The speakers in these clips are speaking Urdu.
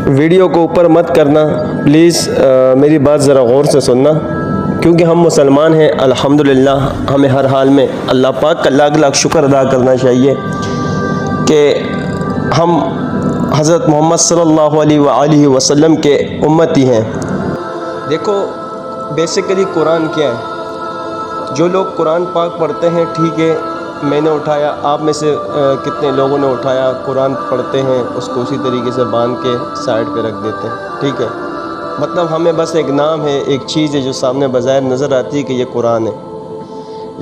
ویڈیو کو اوپر مت کرنا پلیز، میری بات ذرا غور سے سننا، کیونکہ ہم مسلمان ہیں الحمدللہ، ہمیں ہر حال میں اللہ پاک کا لاکھ لاکھ شکر ادا کرنا چاہیے کہ ہم حضرت محمد صلی اللہ علیہ وآلہ وسلم کے امتی ہیں۔ دیکھو بیسیکلی قرآن کیا ہے؟ جو لوگ قرآن پاک پڑھتے ہیں، ٹھیک ہے، میں نے اٹھایا، آپ میں سے کتنے لوگوں نے اٹھایا، قرآن پڑھتے ہیں، اس کو اسی طریقے سے باندھ کے سائڈ پہ رکھ دیتے ہیں، ٹھیک ہے، مطلب ہمیں بس ایک نام ہے، ایک چیز ہے جو سامنے بظاہر نظر آتی ہے کہ یہ قرآن ہے،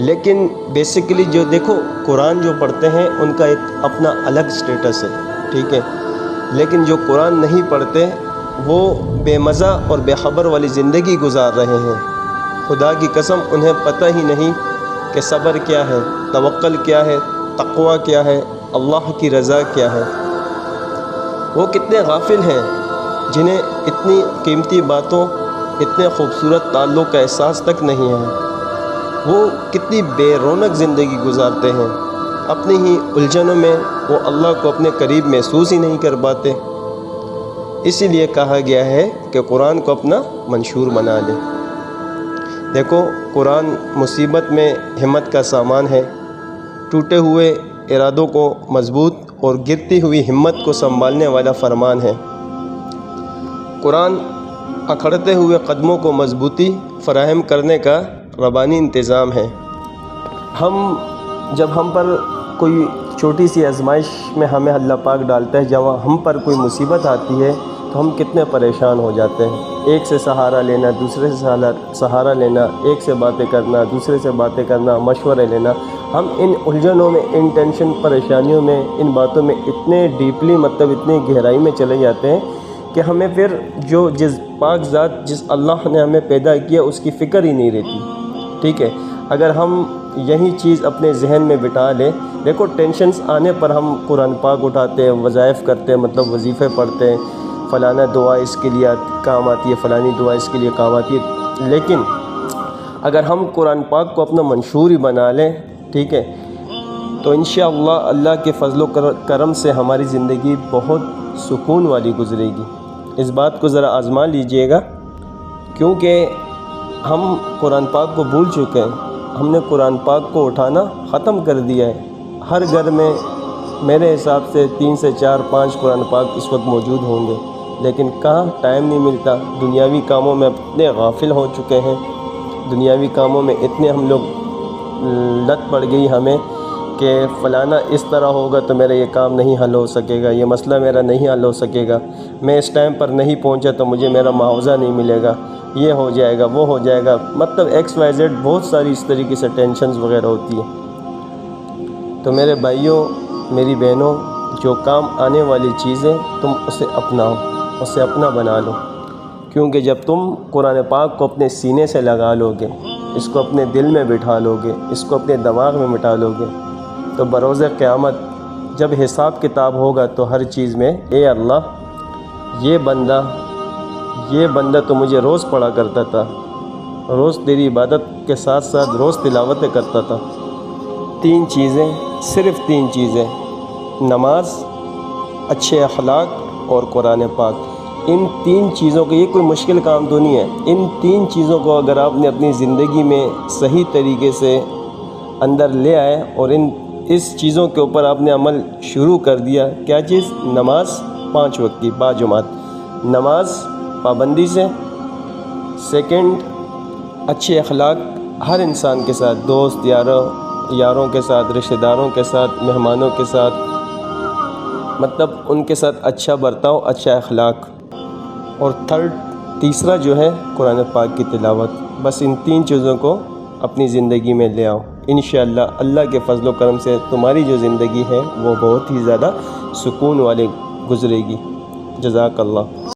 لیکن بیسیکلی جو دیکھو قرآن جو پڑھتے ہیں ان کا ایک اپنا الگ سٹیٹس ہے، ٹھیک ہے، لیکن جو قرآن نہیں پڑھتے وہ بے مزہ اور بے خبر والی زندگی گزار رہے ہیں۔ خدا کی قسم انہیں پتہ ہی نہیں کہ صبر کیا ہے، توکل کیا ہے، تقوی کیا ہے، اللہ کی رضا کیا ہے۔ وہ کتنے غافل ہیں جنہیں اتنی قیمتی باتوں، اتنے خوبصورت تعلق کا احساس تک نہیں ہے۔ وہ کتنی بے رونق زندگی گزارتے ہیں، اپنی ہی الجھنوں میں وہ اللہ کو اپنے قریب محسوس ہی نہیں کر پاتے۔ اسی لیے کہا گیا ہے کہ قرآن کو اپنا منشور بنا لے۔ دیکھو قرآن مصیبت میں ہمت کا سامان ہے، ٹوٹے ہوئے ارادوں کو مضبوط اور گرتی ہوئی ہمت کو سنبھالنے والا فرمان ہے۔ قرآن اکھڑتے ہوئے قدموں کو مضبوطی فراہم کرنے کا ربانی انتظام ہے۔ جب ہم پر کوئی چھوٹی سی آزمائش میں ہمیں اللہ پاک ڈالتا ہے، جب ہم پر کوئی مصیبت آتی ہے تو ہم کتنے پریشان ہو جاتے ہیں۔ ایک سے سہارا لینا، دوسرے سے سہارا لینا، ایک سے باتیں کرنا، دوسرے سے باتیں کرنا، مشورے لینا، ہم ان الجھنوں میں، ان ٹینشن پریشانیوں میں، ان باتوں میں اتنے ڈیپلی مطلب اتنی گہرائی میں چلے جاتے ہیں کہ ہمیں پھر جس پاک ذات، جس اللہ نے ہمیں پیدا کیا اس کی فکر ہی نہیں رہتی، ٹھیک ہے۔ اگر ہم یہی چیز اپنے ذہن میں بٹھا لیں، دیکھو ٹینشنز آنے پر ہم قرآن پاک اٹھاتے ہیں، وظائف کرتے ہیں، مطلب وظیفے پڑھتے ہیں، فلانا دعا اس کے لیے کام آتی ہے، فلانی دعا اس کے لیے کام آتی ہے، لیکن اگر ہم قرآن پاک کو اپنا منشور ہی بنا لیں، ٹھیک ہے، تو انشاءاللہ اللہ کے فضل و کرم سے ہماری زندگی بہت سکون والی گزرے گی۔ اس بات کو ذرا آزما لیجئے گا، کیونکہ ہم قرآن پاک کو بھول چکے ہیں۔ ہم نے قرآن پاک کو اٹھانا ختم کر دیا ہے۔ ہر گھر میں میرے حساب سے 3 سے 4 5 قرآن پاک اس وقت موجود ہوں گے، لیکن کہاں ٹائم نہیں ملتا، دنیاوی کاموں میں اتنے غافل ہو چکے ہیں، دنیاوی کاموں میں اتنے ہم لوگ لت پڑ گئی ہمیں کہ فلانا اس طرح ہوگا تو میرا یہ کام نہیں حل ہو سکے گا، یہ مسئلہ میرا نہیں حل ہو سکے گا، میں اس ٹائم پر نہیں پہنچا تو مجھے میرا معاوضہ نہیں ملے گا، یہ ہو جائے گا، وہ ہو جائے گا، مطلب XYZ بہت ساری اس طریقے سے ٹینشنز وغیرہ ہوتی ہیں۔ تو میرے بھائیوں، میری بہنوں، جو کام آنے والی چیزیں تم اسے اپناؤ، اسے اپنا بنا لو، کیونکہ جب تم قرآن پاک کو اپنے سینے سے لگا لو گے، اس کو اپنے دل میں بٹھا لو گے، اس کو اپنے دماغ میں مٹا لو گے، تو بروز قیامت جب حساب کتاب ہوگا تو ہر چیز میں اے اللہ، یہ بندہ تو مجھے روز پڑھا کرتا تھا، روز تیری عبادت کے ساتھ ساتھ روز تلاوتیں کرتا تھا۔ 3 چیزیں، صرف 3 چیزیں، نماز، اچھے اخلاق اور قرآن پاک۔ ان 3 چیزوں کو، یہ کوئی مشکل کام تو نہیں ہے، ان 3 چیزوں کو اگر آپ نے اپنی زندگی میں صحیح طریقے سے اندر لے آئے اور اس چیزوں کے اوپر آپ نے عمل شروع کر دیا، کیا چیز؟ نماز 5 وقت کی باجماعت، نماز پابندی سے، سیکنڈ اچھے اخلاق ہر انسان کے ساتھ، دوست یاروں کے ساتھ، رشتہ داروں کے ساتھ، مہمانوں کے ساتھ، مطلب ان کے ساتھ اچھا برتاؤ، اچھا اخلاق، اور تیسرا جو ہے قرآن پاک کی تلاوت۔ بس ان 3 چیزوں کو اپنی زندگی میں لے آؤ، انشاءاللہ اللہ کے فضل و کرم سے تمہاری جو زندگی ہے وہ بہت ہی زیادہ سکون والے گزرے گی۔ جزاک اللہ۔